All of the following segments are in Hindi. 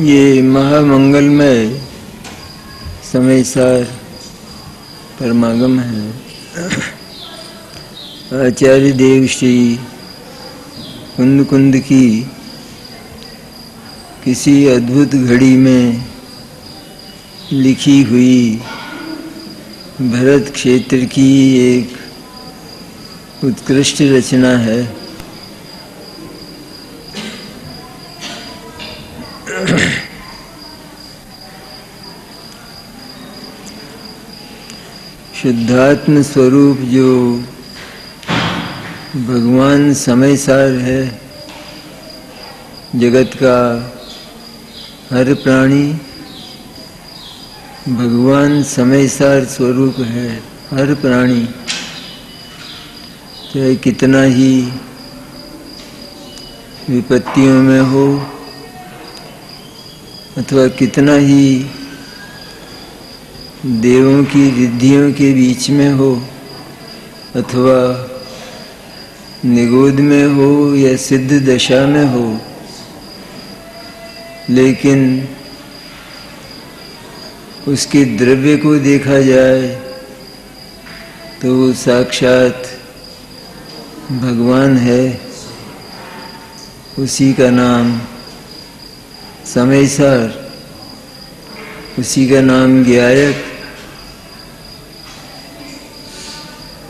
ये महामंगलमय समयसार परमागम है। आचार्य देव श्री कुंद कुंद की किसी अद्भुत घड़ी में लिखी हुई भरत क्षेत्र की एक उत्कृष्ट रचना है। शुद्धात्म स्वरूप जो भगवान समयसार है, जगत का हर प्राणी भगवान समयसार स्वरूप है। हर प्राणी चाहे कितना ही विपत्तियों में हो अथवा कितना ही देवों की रिद्धियों के बीच में हो अथवा निगोद में हो या सिद्ध दशा में हो, लेकिन उसके द्रव्य को देखा जाए तो वो साक्षात भगवान है। उसी का नाम समयसार, उसी का नाम ज्ञायक।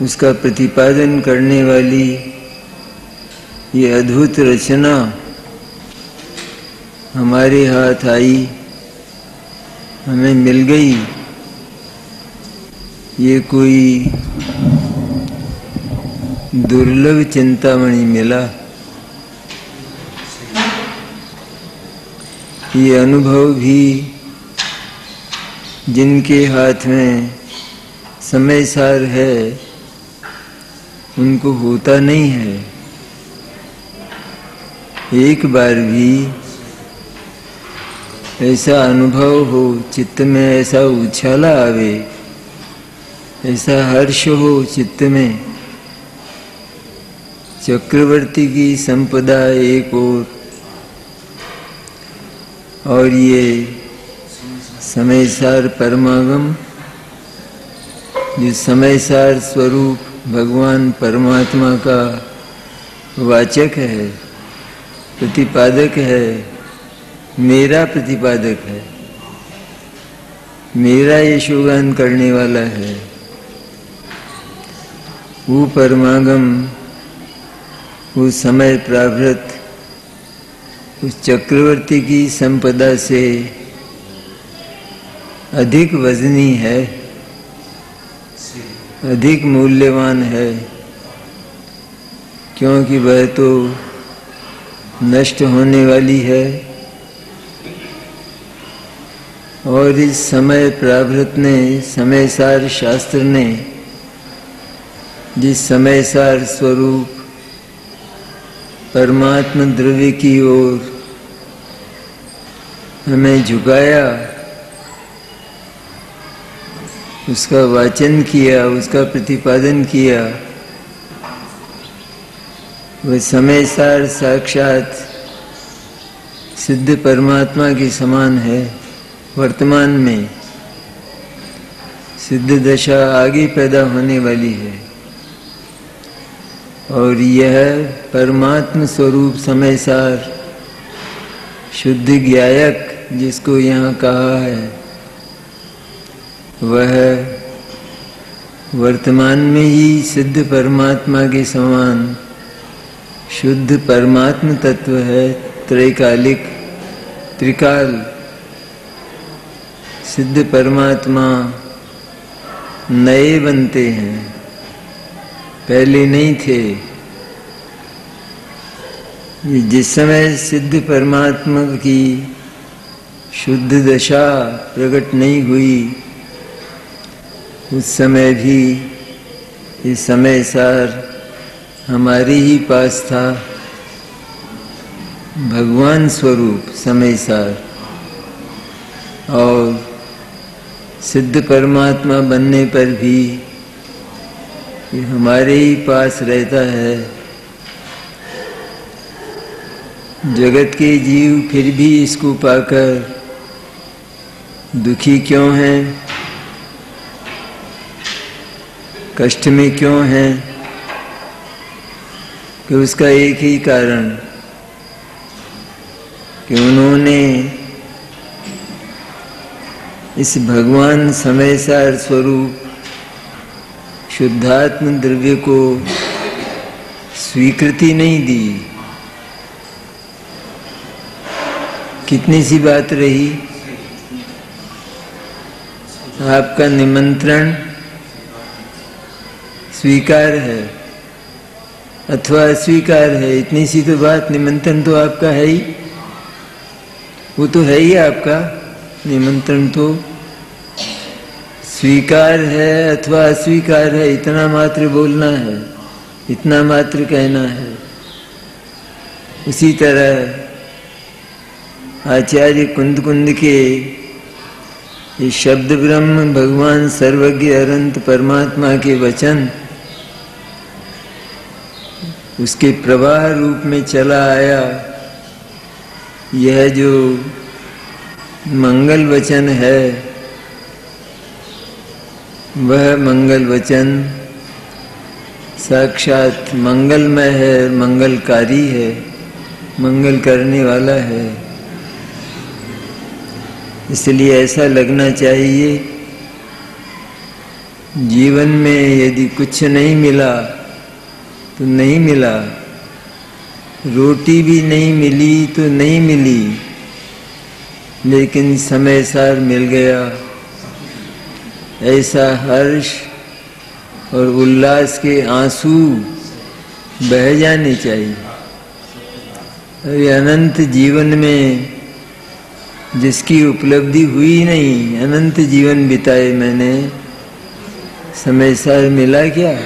उसका प्रतिपादन करने वाली ये अद्भुत रचना हमारे हाथ आई, हमें मिल गई। ये कोई दुर्लभ चिंतामणि मिला। ये अनुभव भी जिनके हाथ में समयसार है उनको होता नहीं है। एक बार भी ऐसा अनुभव हो, चित्त में ऐसा उछाला आवे, ऐसा हर्ष हो चित्त में। चक्रवर्ती की संपदा एक और ये समयसार परमागम जो समयसार स्वरूप भगवान परमात्मा का वाचक है, प्रतिपादक है, मेरा प्रतिपादक है, मेरा यशोगान करने वाला है। वो परमागम वो समय प्रावृत उस चक्रवर्ती की संपदा से अधिक वजनी है, अधिक मूल्यवान है, क्योंकि वह तो नष्ट होने वाली है। और इस समय प्रावृत ने, समयसार शास्त्र ने जिस समयसार स्वरूप परमात्मा द्रव्य की ओर हमें झुकाया, उसका वाचन किया, उसका प्रतिपादन किया, वह समयसार साक्षात सिद्ध परमात्मा के समान है। वर्तमान में सिद्ध दशा आगे पैदा होने वाली है। और यह परमात्म स्वरूप समयसार शुद्ध ज्ञायक जिसको यहाँ कहा है, वह वर्तमान में ही सिद्ध परमात्मा के समान शुद्ध परमात्म तत्व है। त्रैकालिक, त्रिकाल सिद्ध परमात्मा नए बनते हैं, पहले नहीं थे। जिस समय सिद्ध परमात्मा की शुद्ध दशा प्रकट नहीं हुई, उस समय भी ये समयसार हमारे ही पास था। भगवान स्वरूप समयसार और सिद्ध परमात्मा बनने पर भी ये हमारे ही पास रहता है। जगत के जीव फिर भी इसको पाकर दुखी क्यों हैं, कष्ट में क्यों हैं? कि उसका एक ही कारण कि उन्होंने इस भगवान समय सार स्वरूप शुद्धात्म द्रव्य को स्वीकृति नहीं दी। कितनी सी बात रही, आपका निमंत्रण स्वीकार है अथवा अस्वीकार है, इतनी सी तो बात। निमंत्रण तो आपका है ही, वो तो है ही आपका निमंत्रण। तो स्वीकार है अथवा अस्वीकार है, इतना मात्र बोलना है, इतना मात्र कहना है। उसी तरह आचार्य कुंद कुंद के ये शब्द ब्रह्म भगवान सर्वज्ञ अनंत परमात्मा के वचन उसके प्रवाह रूप में चला आया। यह जो मंगल वचन है वह मंगल वचन साक्षात मंगलमय है, मंगलकारी है, मंगल करने वाला है। इसलिए ऐसा लगना चाहिए जीवन में यदि कुछ नहीं मिला तो नहीं मिला, रोटी भी नहीं मिली तो नहीं मिली, लेकिन समय सार मिल गया। ऐसा हर्ष और उल्लास के आंसू बह जाने चाहिए। अनंत जीवन में जिसकी उपलब्धि हुई नहीं, अनंत जीवन बिताए मैंने, समय सार मिला क्या?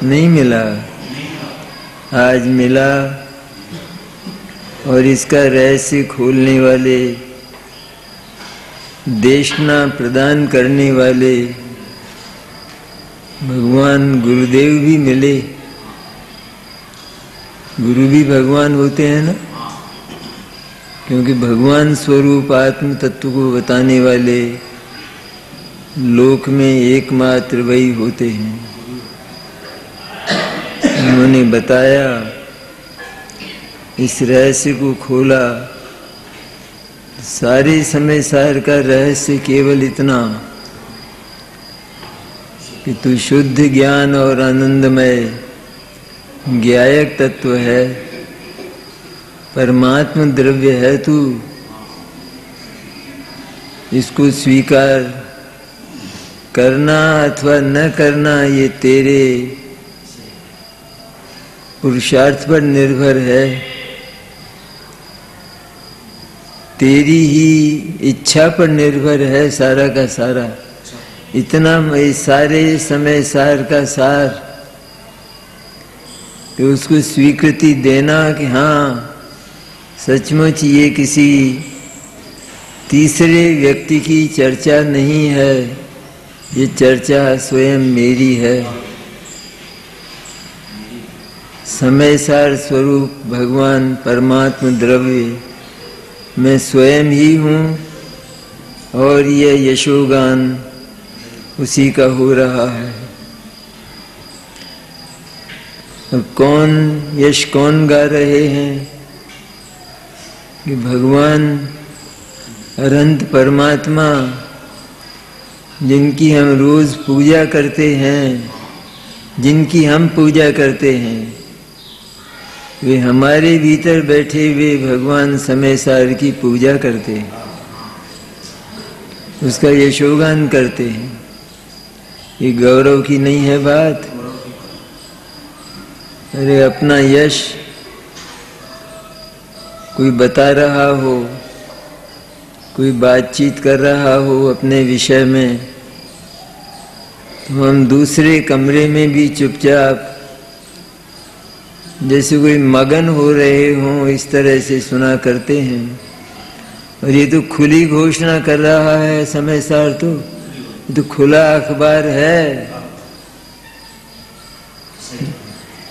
नहीं मिला। आज मिला और इसका रहस्य खोलने वाले, देशना प्रदान करने वाले भगवान गुरुदेव भी मिले। गुरु भी भगवान होते हैं ना, क्योंकि भगवान स्वरूप आत्म तत्व को बताने वाले लोक में एकमात्र वही होते हैं। उन्होंने बताया, इस रहस्य को खोला। सारे समय सार का रहस्य केवल इतना कि तू शुद्ध ज्ञान और आनंदमय ज्ञायक तत्व है, परमात्मा द्रव्य है तू। इसको स्वीकार करना अथवा न करना ये तेरे पुरुषार्थ पर निर्भर है, तेरी ही इच्छा पर निर्भर है सारा का सारा। इतना सारे समय सार का सार कि उसको स्वीकृति देना कि हाँ सचमुच ये किसी तीसरे व्यक्ति की चर्चा नहीं है, ये चर्चा स्वयं मेरी है। समय सार स्वरूप भगवान परमात्मा द्रव्य मैं स्वयं ही हूँ और यह यशोगान उसी का हो रहा है। और कौन यश कौन गा रहे हैं कि भगवान अनंत परमात्मा जिनकी हम रोज पूजा करते हैं, जिनकी हम पूजा करते हैं, वे हमारे भीतर बैठे हुए भगवान समय सार की पूजा करते हैं, उसका यशोगान करते हैं। ये गौरव की नहीं है बात? अरे अपना यश कोई बता रहा हो, कोई बातचीत कर रहा हो अपने विषय में, तो हम दूसरे कमरे में भी चुपचाप जैसे कोई मगन हो रहे हों इस तरह से सुना करते हैं। और ये तो खुली घोषणा कर रहा है समय सार, तो खुला अखबार है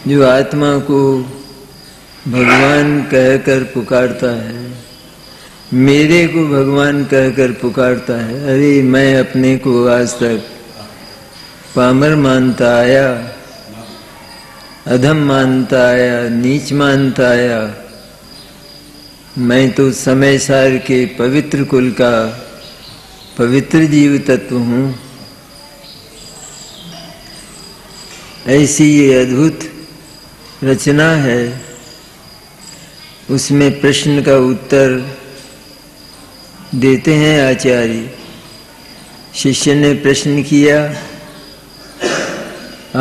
जो आत्मा को भगवान कहकर पुकारता है, मेरे को भगवान कहकर पुकारता है। अरे मैं अपने को आज तक पामर मानता आया, अधम मानता आया, नीच मानता आया। मैं तो समय सार के पवित्र कुल का पवित्र जीव तत्व हूँ। ऐसी ये अद्भुत रचना है। उसमें प्रश्न का उत्तर देते हैं आचार्य। शिष्य ने प्रश्न किया,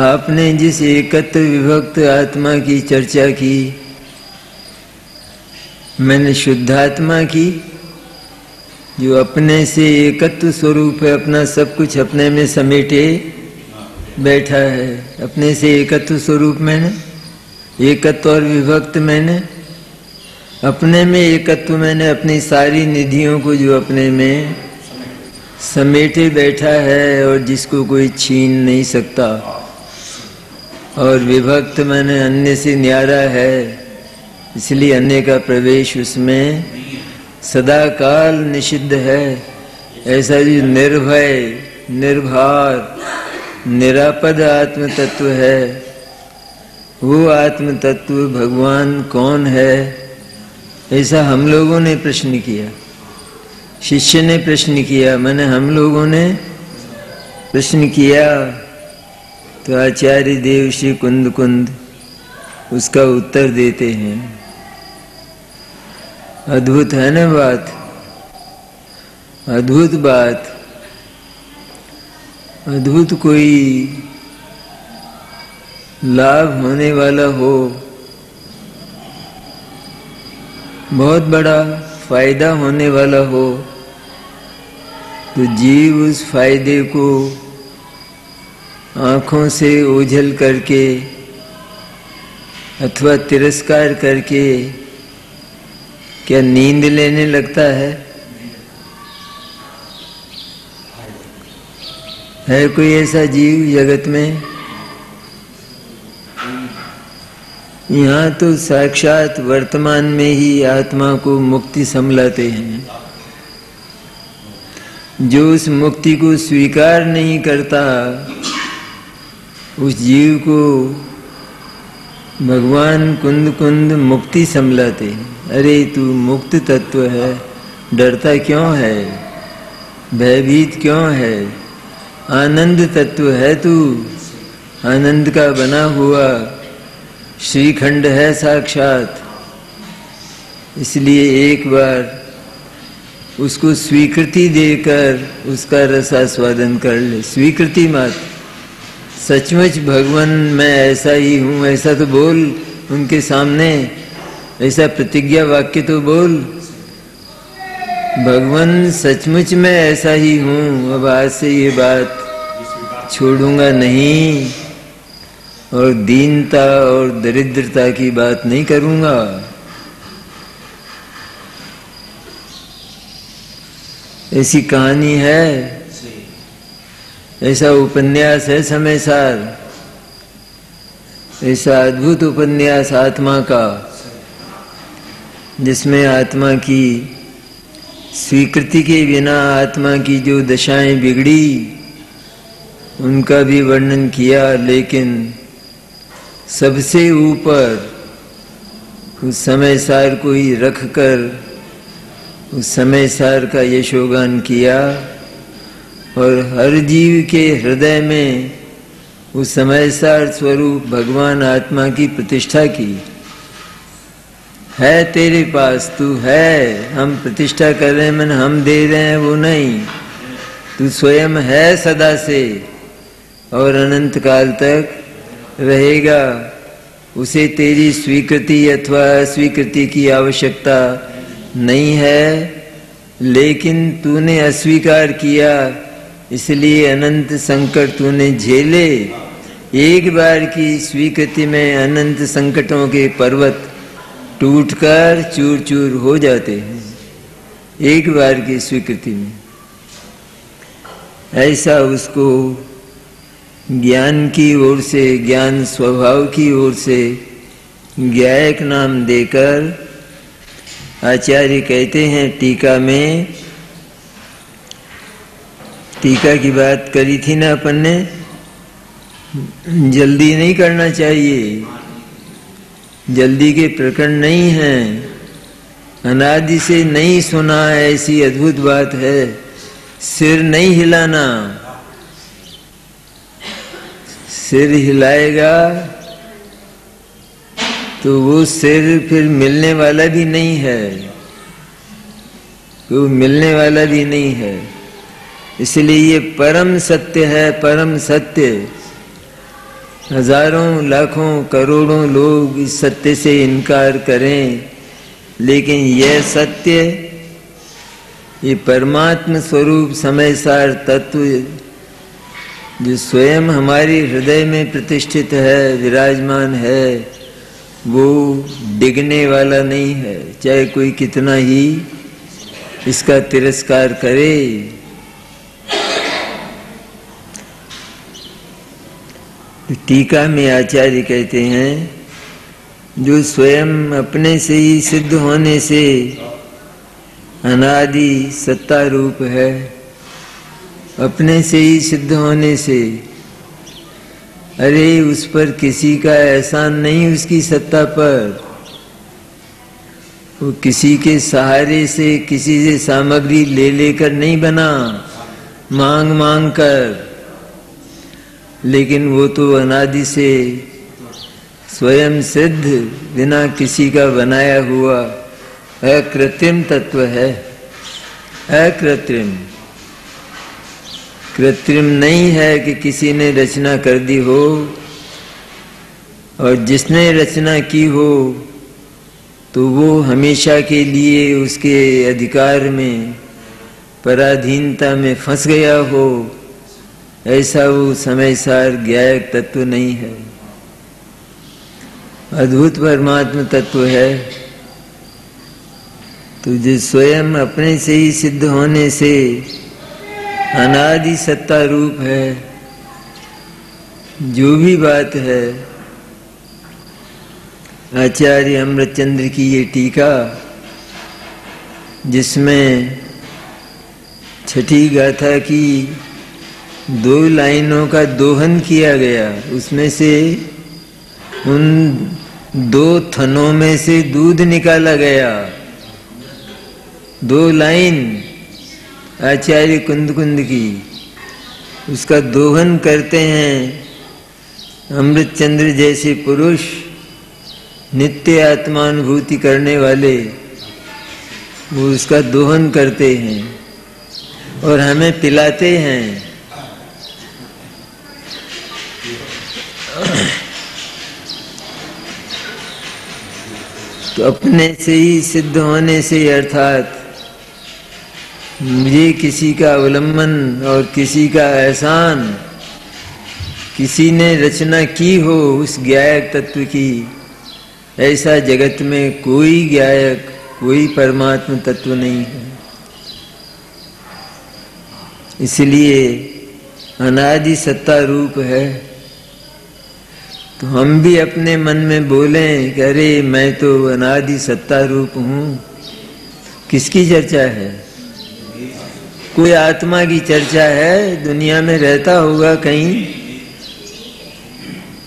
आपने जिस एकत्व विभक्त आत्मा की चर्चा की, मैंने शुद्धात्मा की, जो अपने से एकत्व स्वरूप है, अपना सब कुछ अपने में समेटे बैठा है। अपने से एकत्व स्वरूप मैंने, एकत्व और विभक्त मैंने, अपने में एकत्व मैंने अपनी सारी निधियों को जो अपने में समेटे बैठा है और जिसको कोई छीन नहीं सकता। और विभक्त मैंने अन्य से न्यारा है, इसलिए अन्य का प्रवेश उसमें सदा काल निषिद्ध है। ऐसा जो निर्भय, निर्भार, निरापद आत्म तत्व है, वो आत्म तत्व भगवान कौन है? ऐसा हम लोगों ने प्रश्न किया, शिष्य ने प्रश्न किया, मैंने हम लोगों ने प्रश्न किया। तो आचार्य देव श्री कुंद कुंद उसका उत्तर देते हैं। अद्भुत है ना बात, अद्भुत बात। अद्भुत कोई लाभ होने वाला हो, बहुत बड़ा फायदा होने वाला हो, तो जीव उस फायदे को आँखों से ओझल करके अथवा तिरस्कार करके क्या नींद लेने लगता है? है कोई ऐसा जीव जगत में? यहाँ तो साक्षात वर्तमान में ही आत्मा को मुक्ति समलाते हैं। जो उस मुक्ति को स्वीकार नहीं करता, उस जीव को भगवान कुंद कुंद मुक्ति समलाते हैं। अरे तू मुक्त तत्व है, डरता क्यों है, भयभीत क्यों है? आनंद तत्व है तू, आनंद का बना हुआ श्रीखंड है साक्षात। इसलिए एक बार उसको स्वीकृति देकर उसका रसास्वादन कर ले। स्वीकृति मात्र, सचमुच भगवान मैं ऐसा ही हूँ ऐसा तो बोल उनके सामने, ऐसा प्रतिज्ञा वाक्य तो बोल, भगवान सचमुच मैं ऐसा ही हूँ, अब आज से ये बात छोड़ूंगा नहीं और दीनता और दरिद्रता की बात नहीं करूंगा। ऐसी कहानी है, ऐसा उपन्यास है समय सार, ऐसा अद्भुत उपन्यास आत्मा का, जिसमें आत्मा की स्वीकृति के बिना आत्मा की जो दशाएं बिगड़ी उनका भी वर्णन किया। लेकिन सबसे ऊपर उस समय सार को ही रखकर उस समय सार का यशोगान किया और हर जीव के हृदय में उस समय सार स्वरूप भगवान आत्मा की प्रतिष्ठा की। है तेरे पास, तू है, हम प्रतिष्ठा कर रहे हैं, मन हम दे रहे हैं वो नहीं, तू स्वयं है सदा से और अनंत काल तक रहेगा। उसे तेरी स्वीकृति अथवा अस्वीकृति की आवश्यकता नहीं है, लेकिन तूने अस्वीकार किया इसलिए अनंत संकट तूने झेले। एक बार की स्वीकृति में अनंत संकटों के पर्वत टूटकर चूर चूर हो जाते हैं, एक बार की स्वीकृति में। ऐसा उसको ज्ञान की ओर से, ज्ञान स्वभाव की ओर से ज्ञायक नाम देकर आचार्य कहते हैं टीका में, टीका की बात करी थी ना अपन ने, जल्दी नहीं करना चाहिए, जल्दी के प्रकरण नहीं हैं, अनादि से नहीं सुना ऐसी अद्भुत बात है, सिर नहीं हिलाना, सिर हिलाएगा तो वो सिर फिर मिलने वाला भी नहीं है, वो मिलने वाला भी नहीं है। इसलिए ये परम सत्य है, परम सत्य। हजारों लाखों करोड़ों लोग इस सत्य से इनकार करें, लेकिन यह सत्य, ये परमात्म स्वरूप समय सार तत्व जो स्वयं हमारे हृदय में प्रतिष्ठित है, विराजमान है, वो डिगने वाला नहीं है, चाहे कोई कितना ही इसका तिरस्कार करे। टीका में आचार्य कहते हैं, जो स्वयं अपने से ही सिद्ध होने से अनादि सत्ता रूप है, अपने से ही सिद्ध होने से, अरे उस पर किसी का एहसान नहीं, उसकी सत्ता पर। वो किसी के सहारे से, किसी से सामग्री ले लेकर नहीं बना, मांग मांग कर, लेकिन वो तो अनादि से स्वयं सिद्ध, बिना किसी का बनाया हुआ अकृत्रिम तत्व है। अकृत्रिम, कृत्रिम नहीं है कि किसी ने रचना कर दी हो, और जिसने रचना की हो तो वो हमेशा के लिए उसके अधिकार में, पराधीनता में फंस गया हो, ऐसा वो समय सार ज्ञायक तत्व नहीं है। अद्भुत परमात्मा तत्व है। तो जो स्वयं अपने से ही सिद्ध होने से अनादि सत्ता रूप है, जो भी बात है, आचार्य अमृतचंद्र की ये टीका, जिसमें छठी गाथा की 2 लाइनों का दोहन किया गया, उसमें से उन 2 थनों में से दूध निकाला गया। 2 लाइन आचार्य कुंद कुंद की, उसका दोहन करते हैं अमृतचंद्र जैसे पुरुष, नित्य आत्मानुभूति करने वाले, वो उसका दोहन करते हैं और हमें पिलाते हैं। तो अपने से ही सिद्ध होने से, अर्थात मुझे किसी का अवलंबन और किसी का एहसान, किसी ने रचना की हो उस ज्ञायक तत्व की, ऐसा जगत में कोई ज्ञायक, कोई परमात्मा तत्व नहीं है। इसलिए अनादि सत्ता रूप है। तो हम भी अपने मन में बोलें कि अरे मैं तो अनादि सत्ता रूप हूँ, किसकी चर्चा है? कोई आत्मा की चर्चा है। दुनिया में रहता होगा, कहीं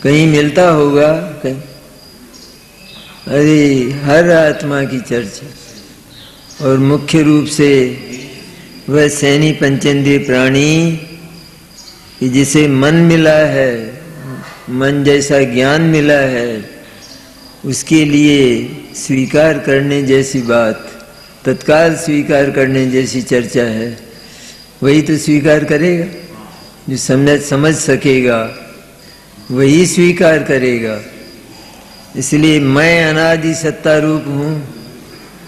कहीं मिलता होगा कहीं। अरे हर आत्मा की चर्चा, और मुख्य रूप से वह सैनी पंचेंद्रिय प्राणी कि जिसे मन मिला है, मन जैसा ज्ञान मिला है, उसके लिए स्वीकार करने जैसी बात, तत्काल स्वीकार करने जैसी चर्चा है। वही तो स्वीकार करेगा, जो समझ सकेगा वही स्वीकार करेगा। इसलिए मैं अनादि सत्ता रूप हूँ।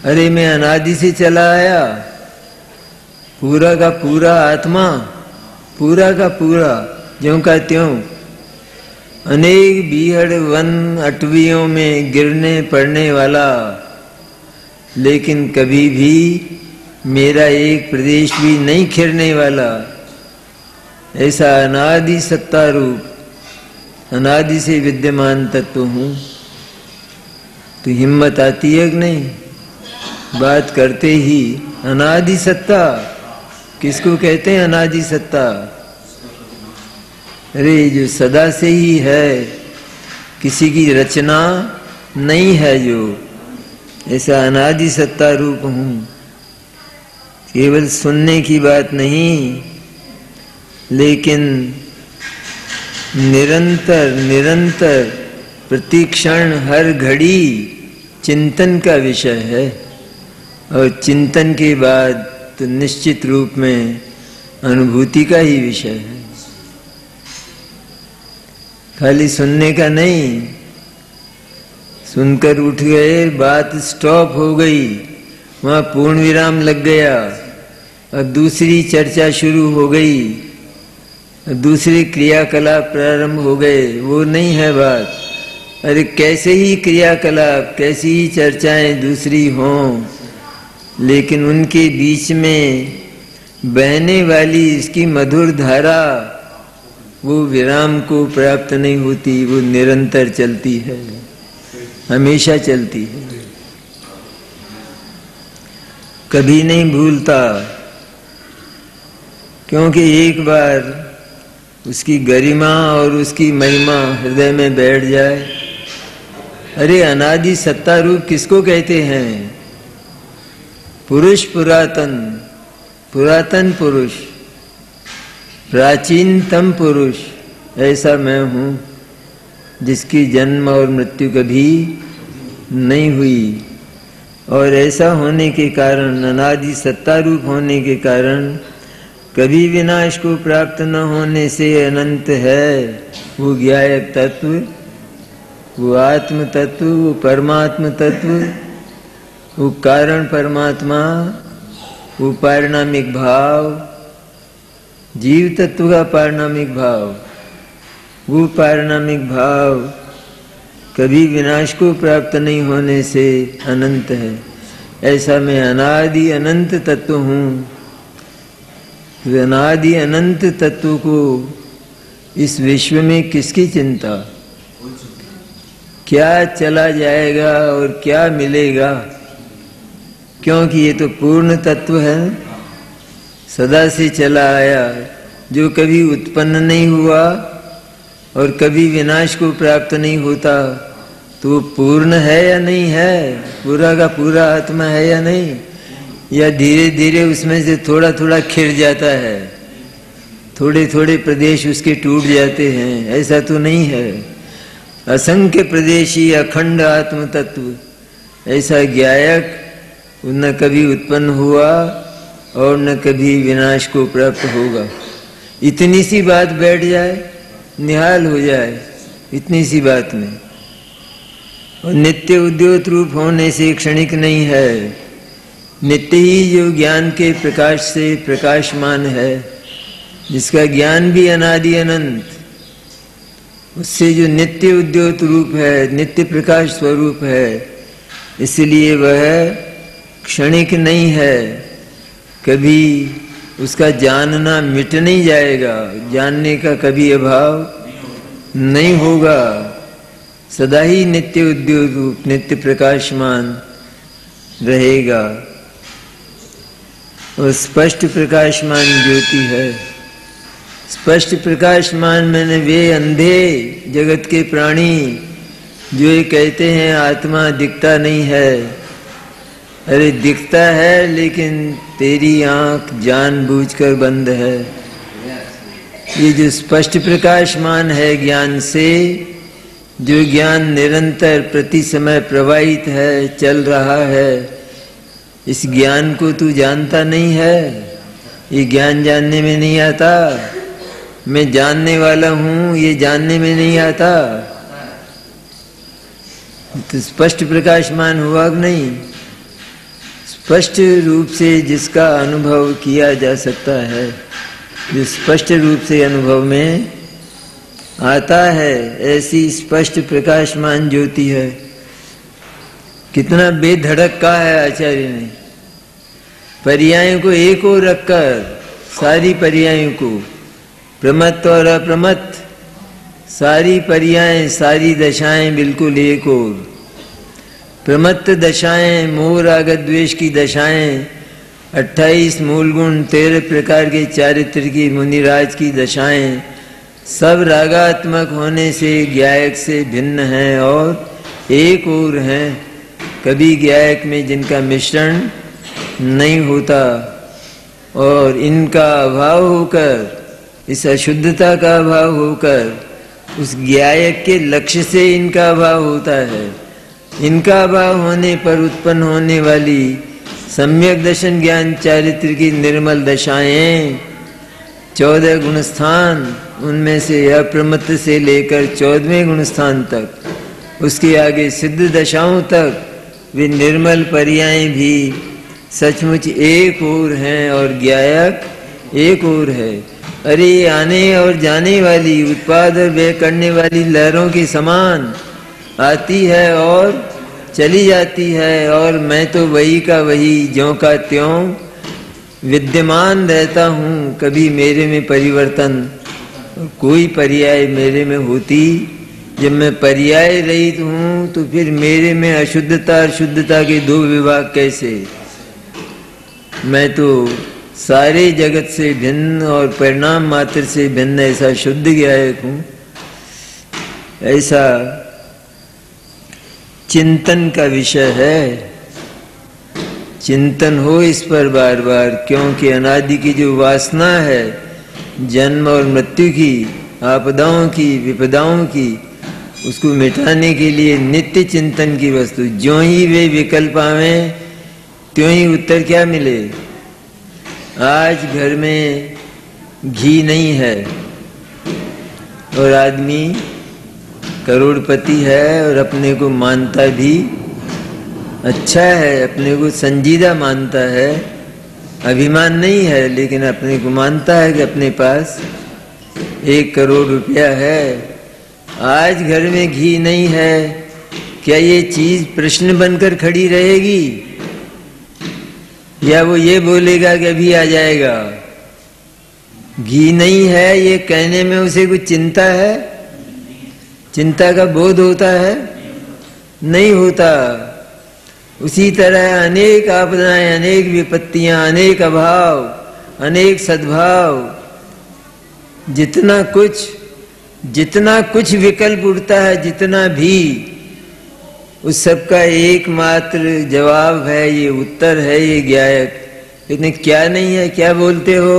अरे मैं अनादि से चला आया, पूरा का पूरा आत्मा, पूरा का पूरा ज्यों का त्यों, अनेक बीहड़ वन अटवियों में गिरने पड़ने वाला, लेकिन कभी भी मेरा एक प्रदेश भी नहीं खिरने वाला, ऐसा अनादि सत्ता रूप, अनादि से विद्यमान तत्व हूँ। तो हिम्मत आती है कि नहीं? बात करते ही अनादि सत्ता, किसको कहते हैं अनादि सत्ता? अरे जो सदा से ही है, किसी की रचना नहीं है, जो ऐसा अनादि सत्ता रूप हूं। केवल सुनने की बात नहीं, लेकिन निरंतर निरंतर प्रतिक्षण हर घड़ी चिंतन का विषय है, और चिंतन के बाद तो निश्चित रूप में अनुभूति का ही विषय है। खाली सुनने का नहीं, सुनकर उठ गए, बात स्टॉप हो गई, वहां पूर्ण विराम लग गया, अब दूसरी चर्चा शुरू हो गई, दूसरे क्रियाकलाप प्रारंभ हो गए, वो नहीं है बात। अरे कैसे ही क्रियाकलाप, कैसी ही चर्चाएं दूसरी हों, लेकिन उनके बीच में बहने वाली इसकी मधुर धारा वो विराम को प्राप्त नहीं होती, वो निरंतर चलती है, हमेशा चलती है, कभी नहीं भूलता। क्योंकि एक बार उसकी गरिमा और उसकी महिमा हृदय में बैठ जाए। अरे अनादि सत्ता रूप किसको कहते हैं? पुरुष पुरातन, पुरातन पुरुष, प्राचीनतम पुरुष, ऐसा मैं हूं जिसकी जन्म और मृत्यु कभी नहीं हुई। और ऐसा होने के कारण, अनादि सत्ता रूप होने के कारण, कभी विनाश को प्राप्त न होने से अनंत है। वो ज्ञायक तत्व, वो आत्म तत्व, वो परमात्म तत्व, वो कारण परमात्मा, वो पारिणामिक भाव, जीव तत्व का पारिणामिक भाव, वो पारिणामिक भाव कभी विनाश को प्राप्त नहीं होने से अनंत है। ऐसा मैं अनादि अनंत तत्व हूं। अनादि अनंत तत्व को इस विश्व में किसकी चिंता? क्या चला जाएगा और क्या मिलेगा? क्योंकि ये तो पूर्ण तत्व है, सदा से चला आया, जो कभी उत्पन्न नहीं हुआ और कभी विनाश को प्राप्त नहीं होता, तो वो पूर्ण है या नहीं है? पूरा का पूरा आत्मा है या नहीं? या धीरे धीरे उसमें से थोड़ा थोड़ा खिर जाता है, थोड़े थोड़े प्रदेश उसके टूट जाते हैं? ऐसा तो नहीं है। असंख्य प्रदेशी अखंड आत्म तत्व, ऐसा ज्ञायक न कभी उत्पन्न हुआ और न कभी विनाश को प्राप्त होगा। इतनी सी बात बैठ जाए, निहाल हो जाए इतनी सी बात में। और नित्य उद्योत रूप होने से क्षणिक नहीं है, नित्य ही जो ज्ञान के प्रकाश से प्रकाशमान है, जिसका ज्ञान भी अनादि अनंत, उससे जो नित्य उद्योत रूप है, नित्य प्रकाश स्वरूप है, इसलिए वह क्षणिक नहीं है। कभी उसका जानना मिट नहीं जाएगा, जानने का कभी अभाव नहीं होगा, सदा ही नित्य उद्योत रूप, नित्य प्रकाशमान रहेगा। और स्पष्ट प्रकाशमान ज्योति है। स्पष्ट प्रकाशमान मैंने वे अंधे जगत के प्राणी जो ये कहते हैं आत्मा दिखता नहीं है। अरे दिखता है, लेकिन तेरी आंख जानबूझकर बंद है। ये जो स्पष्ट प्रकाशमान है ज्ञान से, जो ज्ञान निरंतर प्रति समय प्रवाहित है, चल रहा है, इस ज्ञान को तू जानता नहीं है। ये ज्ञान जानने में नहीं आता। मैं जानने वाला हूं, ये जानने में नहीं आता। तो स्पष्ट प्रकाशमान हुआ कि नहीं? स्पष्ट रूप से जिसका अनुभव किया जा सकता है, जो स्पष्ट रूप से अनुभव में आता है, ऐसी स्पष्ट प्रकाशमान ज्योति है। कितना बेधड़क कहा है आचार्य ने। पर्यायों को एक ओर रखकर, सारी पर्यायों को, प्रमत्त और अप्रमत्त, सारी पर्यायें, सारी दशाएं बिल्कुल एक ओर। प्रमत्त दशाएं, मोह राग द्वेष की दशाएं, 28 मूल गुण, 13 प्रकार के चारित्र की मुनिराज की दशाएं, सब रागात्मक होने से ज्ञायक से भिन्न हैं और एक और हैं। कभी ज्ञायक में जिनका मिश्रण नहीं होता और इनका अभाव होकर, इस अशुद्धता का अभाव होकर उस ज्ञायक के लक्ष्य से इनका अभाव होता है। इनका अभाव होने पर उत्पन्न होने वाली सम्यक दर्शन ज्ञान चारित्र की निर्मल दशाएं, 14 गुणस्थान, उनमें से अप्रमत्त से लेकर 14वें गुणस्थान तक, उसके आगे सिद्ध दशाओं तक वे निर्मल पर्याय भी सचमुच एक और हैं और ज्ञायक एक और है। अरे आने और जाने वाली, उत्पाद और व्यय करने वाली लहरों के समान आती है और चली जाती है, और मैं तो वही का वही, ज्यों का त्यों विद्यमान रहता हूँ। कभी मेरे में परिवर्तन, कोई पर्याय मेरे में होती। जब मैं पर्याय रहित हूँ तो फिर मेरे में अशुद्धता और शुद्धता के दो विभाग कैसे? मैं तो सारे जगत से भिन्न और परिणाम मात्र से भिन्न ऐसा शुद्ध ज्ञायक हूँ। ऐसा चिंतन का विषय है। चिंतन हो इस पर बार बार, क्योंकि अनादि की जो वासना है, जन्म और मृत्यु की, आपदाओं की, विपदाओं की, उसको मिटाने के लिए नित्य चिंतन की वस्तु। ज्यों ही वे विकल्प आवें त्यों ही उत्तर क्या मिले। आज घर में घी नहीं है और आदमी करोड़पति है और अपने को मानता भी अच्छा है, अपने को संजीदा मानता है, अभिमान नहीं है, लेकिन अपने को मानता है कि अपने पास 1 करोड़ रुपया है। आज घर में घी नहीं है, क्या ये चीज प्रश्न बनकर खड़ी रहेगी, या वो ये बोलेगा कि अभी आ जाएगा? घी नहीं है ये कहने में उसे कुछ चिंता है? चिंता का बोध होता है? नहीं होता। उसी तरह अनेक आपदाएं, अनेक विपत्तियां, अनेक अभाव, अनेक सद्भाव, जितना कुछ विकल्प उठता है, जितना भी, उस सबका एकमात्र जवाब है, ये उत्तर है, ये ज्ञायक। लेकिन क्या नहीं है? क्या बोलते हो?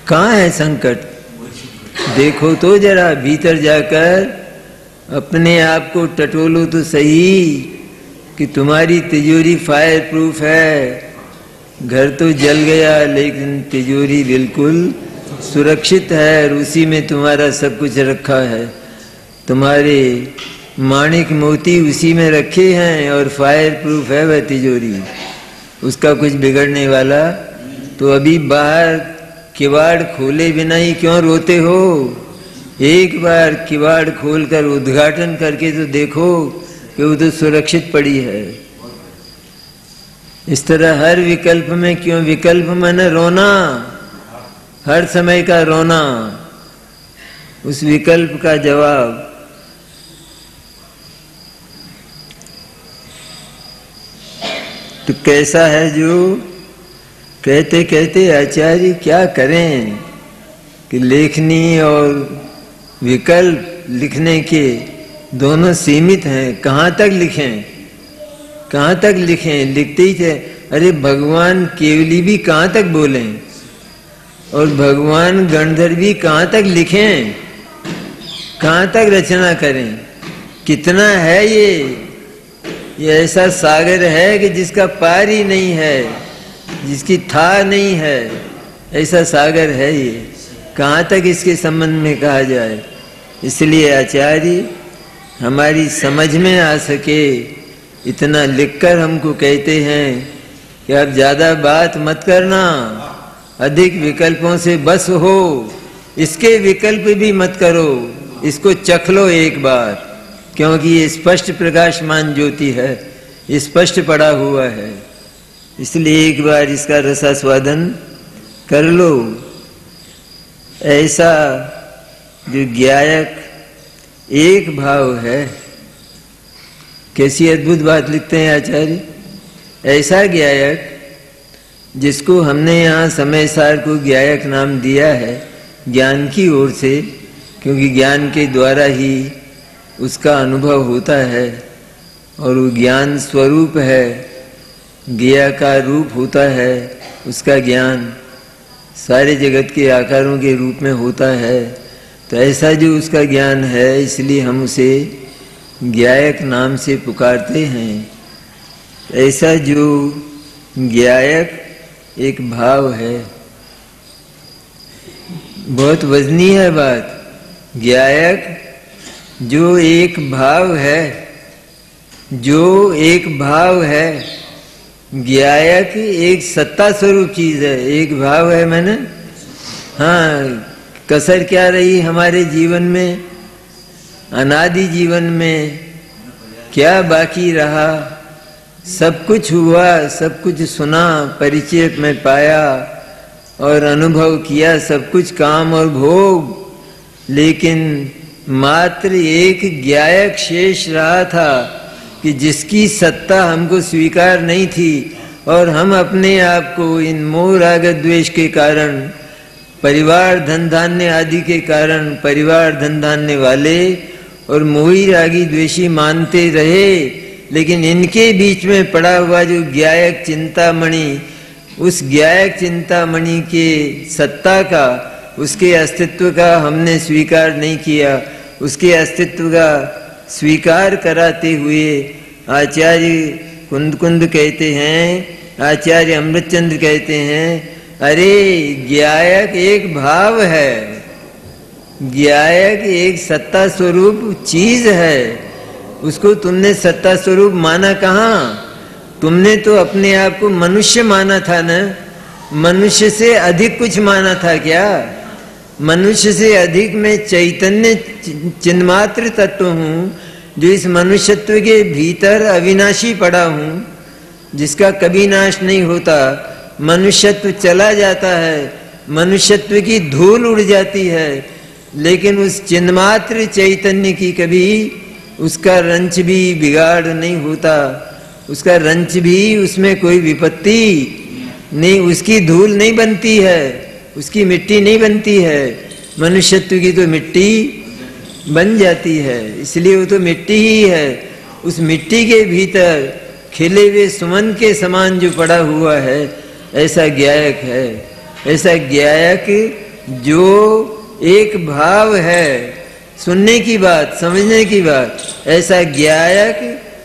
कहाँ है संकट? देखो तो जरा भीतर जाकर अपने आप को टटोलो तो सही कि तुम्हारी तिजोरी फायर प्रूफ है। घर तो जल गया लेकिन तिजोरी बिल्कुल सुरक्षित है और उसी में तुम्हारा सब कुछ रखा है। तुम्हारे माणिक मोती उसी में रखे हैं और फायर प्रूफ है वह तिजोरी, उसका कुछ बिगड़ने वाला। तो अभी बाहर किवाड़ खोले बिना ही क्यों रोते हो? एक बार किवाड़ खोलकर उद्घाटन करके तो देखो कि वो तो सुरक्षित पड़ी है। इस तरह हर विकल्प में क्यों? विकल्प माने रोना, हर समय का रोना, उस विकल्प का जवाब। तो कैसा है जो कहते कहते आचार्य क्या करें कि लेखनी और विकल्प लिखने के दोनों सीमित हैं। कहाँ तक लिखें, कहाँ तक लिखें? लिखते ही थे। अरे भगवान केवली भी कहाँ तक बोलें और भगवान गणधर भी कहाँ तक लिखें, कहाँ तक रचना करें? कितना है ये ऐसा सागर है कि जिसका पार ही नहीं है, जिसकी था नहीं है, ऐसा सागर है ये। कहाँ तक इसके संबंध में कहा जाए? इसलिए आचार्य हमारी समझ में आ सके इतना लिखकर हमको कहते हैं कि आप ज्यादा बात मत करना, अधिक विकल्पों से बस हो, इसके विकल्प भी मत करो, इसको चख लो एक बार, क्योंकि ये स्पष्ट प्रकाशमान ज्योति है, स्पष्ट पड़ा हुआ है। इसलिए एक बार इसका रसास्वादन कर लो। ऐसा जो ज्ञायक एक भाव है। कैसी अद्भुत बात लिखते हैं आचार्य। ऐसा ज्ञायक जिसको हमने यहाँ समय सार को ज्ञायक नाम दिया है ज्ञान की ओर से, क्योंकि ज्ञान के द्वारा ही उसका अनुभव होता है और वो ज्ञान स्वरूप है, ज्ञेय का रूप होता है। उसका ज्ञान सारे जगत के आकारों के रूप में होता है। तो ऐसा जो उसका ज्ञान है, इसलिए हम उसे ज्ञायक नाम से पुकारते हैं। ऐसा जो ज्ञायक एक भाव है, बहुत वजनी है बात। ज्ञायक जो एक भाव है, जो एक भाव है। ज्ञायक एक सत्ता स्वरूप चीज है। एक भाव है मैंने, हाँ, कसर क्या रही हमारे जीवन में, अनादि जीवन में क्या बाकी रहा। सब कुछ हुआ, सब कुछ सुना, परिचय में पाया और अनुभव किया, सब कुछ काम और भोग, लेकिन मात्र एक ज्ञायक शेष रहा था कि जिसकी सत्ता हमको स्वीकार नहीं थी और हम अपने आप को इन मोह राग द्वेष के कारण, परिवार धन धान्य आदि के कारण, परिवार धन धान्य वाले और मोही रागी द्वेषी मानते रहे। लेकिन इनके बीच में पड़ा हुआ जो ज्ञायक चिंतामणि, उस ज्ञायक चिंतामणि के सत्ता का, उसके अस्तित्व का हमने स्वीकार नहीं किया। उसके अस्तित्व का स्वीकार कराते हुए आचार्य कुंद कहते हैं, आचार्य अमृतचंद्र कहते हैं, अरे ज्ञायक एक भाव है, ज्ञायक एक सत्ता स्वरूप चीज है। उसको तुमने सत्ता स्वरूप माना कहाँ? तुमने तो अपने आप को मनुष्य माना था ना। मनुष्य से अधिक कुछ माना था क्या? मनुष्य से अधिक मैं चैतन्य चिन्मात्र तत्व हूँ, जो इस मनुष्यत्व के भीतर अविनाशी पड़ा हूँ, जिसका कभी नाश नहीं होता। मनुष्यत्व चला जाता है, मनुष्यत्व की धूल उड़ जाती है, लेकिन उस चिन्मात्र चैतन्य की कभी उसका रंच भी बिगाड़ नहीं होता। उसका रंच भी, उसमें कोई विपत्ति नहीं, उसकी धूल नहीं बनती है, उसकी मिट्टी नहीं बनती है। मनुष्यत्व की तो मिट्टी बन जाती है, इसलिए वो तो मिट्टी ही है। उस मिट्टी के भीतर खिले हुए सुमन के समान जो पड़ा हुआ है, ऐसा ज्ञायक है। ऐसा ज्ञायक जो एक भाव है, सुनने की बात, समझने की बात। ऐसा ज्ञायक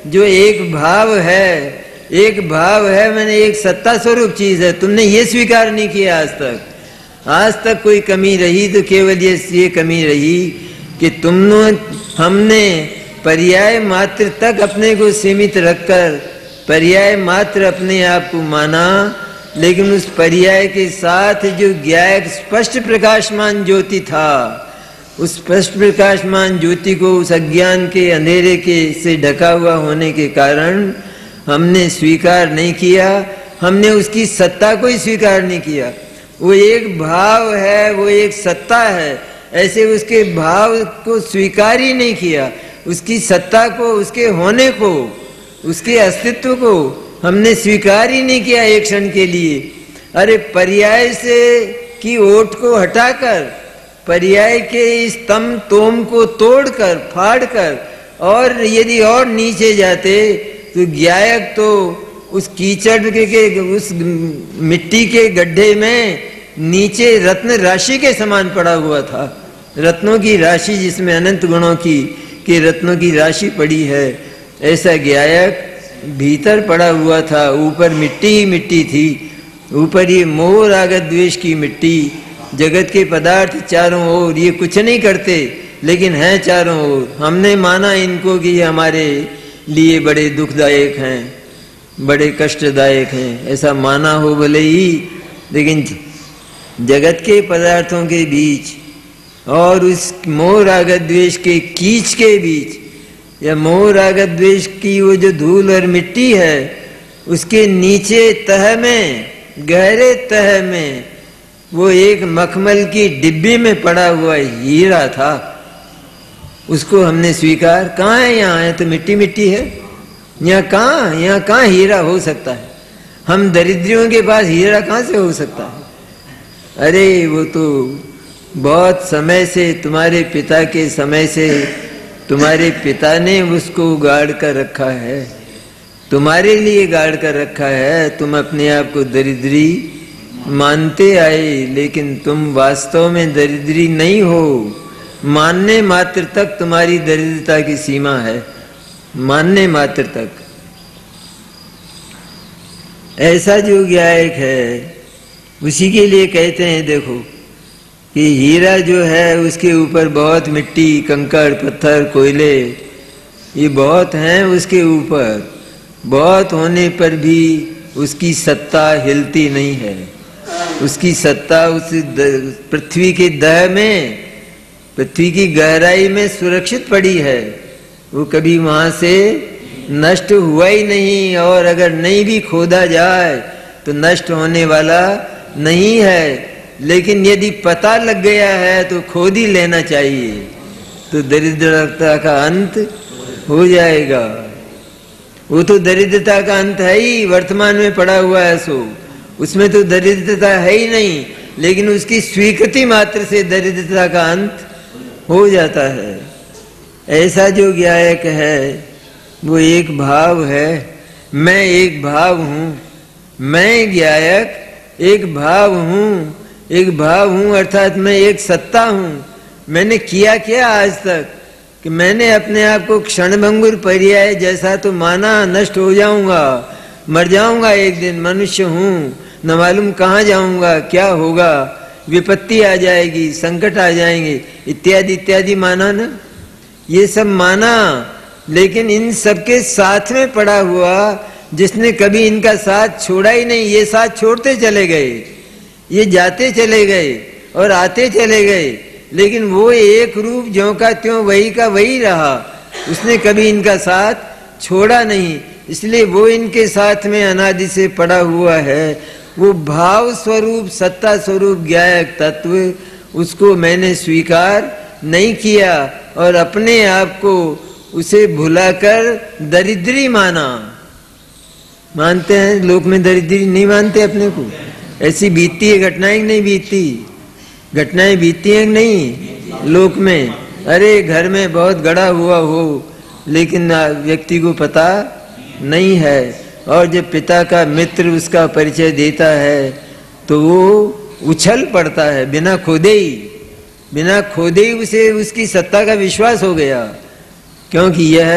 जो एक भाव है, एक भाव है, मैंने एक सत्ता स्वरूप चीज है। तुमने ये स्वीकार नहीं किया आज तक। आज तक कोई कमी रही तो केवल ये कमी रही कि हमने पर्याय मात्र तक अपने को सीमित रखकर पर्याय मात्र अपने आप को माना, लेकिन उस पर्याय के साथ जो ज्ञायक स्पष्ट प्रकाशमान ज्योति था, उस स्पष्ट प्रकाशमान ज्योति को उस अज्ञान के अंधेरे के से ढका हुआ होने के कारण हमने स्वीकार नहीं किया। हमने उसकी सत्ता को ही स्वीकार नहीं किया। वो एक भाव है, वो एक सत्ता है, ऐसे उसके भाव को स्वीकार ही नहीं किया। उसकी सत्ता को, उसके होने को, उसके अस्तित्व को हमने स्वीकार ही नहीं किया एक क्षण के लिए। अरे पर्याय से की ओट को हटाकर, पर्याय के इस तम तोम को तोड़कर, फाड़कर, और यदि और नीचे जाते तो ज्ञायक तो उस कीचड़ के उस मिट्टी के गड्ढे में नीचे रत्न राशि के समान पड़ा हुआ था। रत्नों की राशि, जिसमें अनंत गुणों की रत्नों की राशि पड़ी है, ऐसा ज्ञायक भीतर पड़ा हुआ था। ऊपर मिट्टी ही मिट्टी थी, ऊपर ये मोह राग द्वेष की मिट्टी। जगत के पदार्थ चारों ओर ये कुछ नहीं करते, लेकिन हैं चारों ओर। हमने माना इनको कि ये हमारे लिए बड़े दुखदायक हैं, बड़े कष्टदायक हैं, ऐसा माना हो भले ही, लेकिन जगत के पदार्थों के बीच और उस मोह राग द्वेष के कीच के बीच, या मोह राग द्वेष की वो जो धूल और मिट्टी है, उसके नीचे तह में, गहरे तह में, वो एक मखमल की डिब्बी में पड़ा हुआ हीरा था। उसको हमने स्वीकार, कहाँ है, यहाँ है तो मिट्टी मिट्टी है, यहाँ कहाँ हीरा हो सकता है? हम दरिद्रियों के पास हीरा कहाँ से हो सकता है? अरे वो तो बहुत समय से, तुम्हारे पिता के समय से तुम्हारे पिता ने उसको गाड़ कर रखा है, तुम्हारे लिए गाड़ कर रखा है। तुम अपने आप को दरिद्री मानते आए, लेकिन तुम वास्तव में दरिद्री नहीं हो। मानने मात्र तक तुम्हारी दरिद्रता की सीमा है, मानने मात्र तक। ऐसा जो गायक है उसी के लिए कहते हैं, देखो कि हीरा जो है उसके ऊपर बहुत मिट्टी, कंकड़, पत्थर, कोयले ये बहुत हैं उसके ऊपर, बहुत होने पर भी उसकी सत्ता हिलती नहीं है। उसकी सत्ता उस पृथ्वी के दह में, पृथ्वी की गहराई में सुरक्षित पड़ी है। वो कभी वहां से नष्ट हुआ ही नहीं, और अगर नहीं भी खोदा जाए तो नष्ट होने वाला नहीं है। लेकिन यदि पता लग गया है तो खोद ही लेना चाहिए, तो दरिद्रता का अंत हो जाएगा। वो तो दरिद्रता का अंत है ही, वर्तमान में पड़ा हुआ है सो, उसमें तो दरिद्रता है ही नहीं, लेकिन उसकी स्वीकृति मात्र से दरिद्रता का अंत हो जाता है। ऐसा जो गायक है वो एक भाव है, मैं एक भाव हूँ, मैं गायक एक भाव हूँ, एक भाव हूँ अर्थात मैं एक सत्ता हूँ। मैंने किया क्या आज तक कि मैंने अपने आप को क्षणभंगुर पर्याय जैसा तो माना, नष्ट हो जाऊंगा, मर जाऊंगा एक दिन, मनुष्य हूँ, न मालूम कहाँ जाऊंगा, क्या होगा, विपत्ति आ जाएगी, संकट आ जाएंगे, इत्यादि इत्यादि माना ना, ये सब माना। लेकिन इन सबके साथ में पड़ा हुआ जिसने कभी इनका साथ छोड़ा ही नहीं, ये साथ छोड़ते चले गए, ये जाते चले गए और आते चले गए, लेकिन वो एक रूप ज्यों का त्यों वही का वही रहा, उसने कभी इनका साथ छोड़ा नहीं। इसलिए वो इनके साथ में अनादि से पड़ा हुआ है। वो भाव स्वरूप, सत्ता स्वरूप गायक तत्व, उसको मैंने स्वीकार नहीं किया और अपने आप को उसे भुलाकर दरिद्री माना। मानते हैं लोक में दरिद्री नहीं मानते अपने को? ऐसी बीतती है घटनाएं नहीं बीतती? घटनाएं बीतती हैं नहीं लोक में? अरे घर में बहुत गड़ा हुआ हो लेकिन व्यक्ति को पता नहीं है, और जब पिता का मित्र उसका परिचय देता है तो वो उछल पड़ता है, बिना खोदे ही उसे उसकी सत्ता का विश्वास हो गया, क्योंकि यह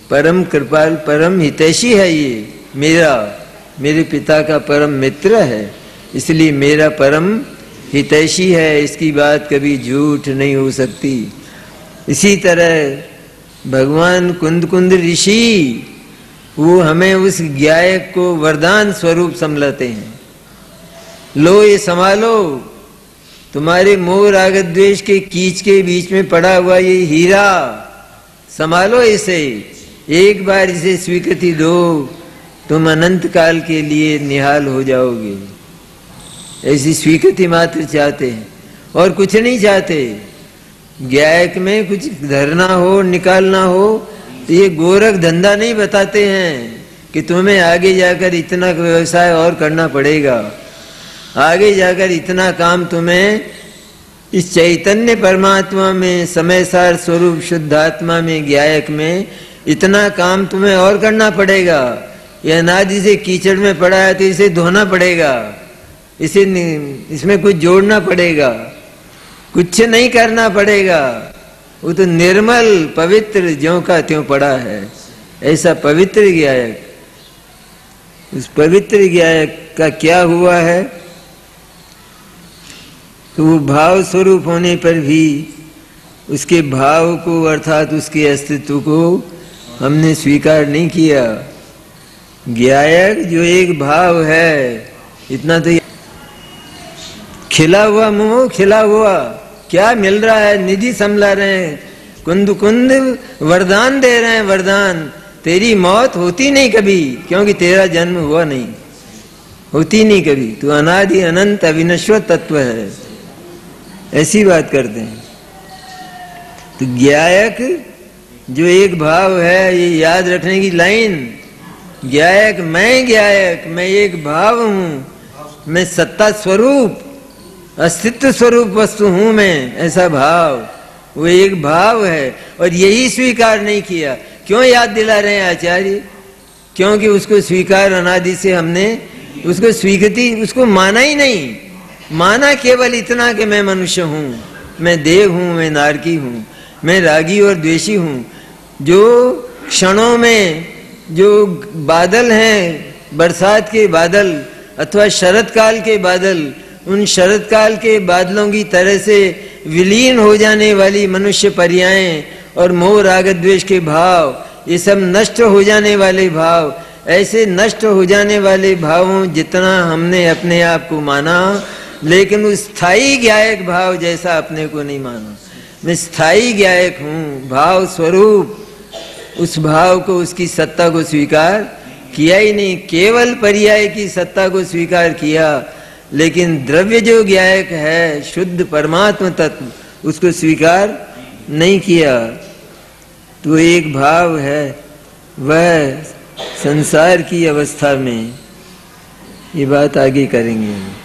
परम कृपाल, परम हितैषी है, ये मेरे पिता का परम मित्र है, इसलिए मेरा परम हितैषी है, इसकी बात कभी झूठ नहीं हो सकती। इसी तरह भगवान कुंद ऋषि वो हमें उस गायक को वरदान स्वरूप समझाते हैं। लो ये संभालो, तुम्हारे मोह राग द्वेष के कीच के बीच में पड़ा हुआ ये हीरा, संभालो इसे, एक बार इसे स्वीकृति दो, तुम अनंत काल के लिए निहाल हो जाओगे। ऐसी स्वीकृति मात्र चाहते हैं और कुछ नहीं चाहते। गायक में कुछ धरना हो, निकालना हो तो ये गोरख धंधा नहीं बताते हैं कि तुम्हें आगे जाकर इतना व्यवसाय और करना पड़ेगा, आगे जाकर इतना काम तुम्हें इस चैतन्य परमात्मा में, समय सार स्वरूप शुद्धात्मा में, गायक में इतना काम तुम्हें और करना पड़ेगा। यह अनादि से कीचड़ में पड़ा है तो इसे धोना पड़ेगा, इसमें कुछ जोड़ना पड़ेगा, कुछ नहीं करना पड़ेगा। वो तो निर्मल पवित्र ज्यों का त्यों पड़ा है। ऐसा पवित्र गायक, उस पवित्र गायक का क्या हुआ है? तो वो भाव स्वरूप होने पर भी उसके भाव को अर्थात उसके अस्तित्व को हमने स्वीकार नहीं किया। गायक जो एक भाव है, इतना तो खिला हुआ मुंह, खिला हुआ क्या मिल रहा है, निधि संभला रहे हैं, कुंद वरदान दे रहे हैं, वरदान। तेरी मौत होती नहीं कभी, क्योंकि तेरा जन्म हुआ नहीं, होती नहीं कभी, तू अनादि अनंत अविनश्वर तत्व है, ऐसी बात करते हैं। तो ज्ञायक जो एक भाव है, ये याद रखने की लाइन, ज्ञायक, मैं एक भाव हूं, मैं सत्ता स्वरूप अस्तित्व स्वरूप वस्तु हूं मैं, ऐसा भाव, वो एक भाव है। और यही स्वीकार नहीं किया। क्यों याद दिला रहे हैं आचार्य? क्योंकि उसको स्वीकार अनादि से हमने उसको स्वीकृति, उसको माना ही नहीं। माना केवल इतना कि मैं मनुष्य हूं, मैं देव हूं, मैं नारकी हूं, मैं रागी और द्वेषी हूं। जो क्षणों में जो बादल हैं, बरसात के बादल अथवा शरद काल के बादल, उन शरद काल के बादलों की तरह से विलीन हो जाने वाली मनुष्य पर्यायें और मोह राग द्वेष के भाव, ये सब नष्ट हो जाने वाले भाव, ऐसे नष्ट हो जाने वाले भावों जितना हमने अपने आप को माना, लेकिन उस स्थायी ज्ञायक भाव जैसा अपने को नहीं माना। मैं स्थायी ज्ञायक हूँ, भाव स्वरूप, उस भाव को, उसकी सत्ता को स्वीकार किया ही नहीं। केवल पर्याय की सत्ता को स्वीकार किया, लेकिन द्रव्य जो ज्ञायक है, शुद्ध परमात्म तत्व, उसको स्वीकार नहीं किया। तो एक भाव है, वह संसार की अवस्था में, ये बात आगे करेंगे हम।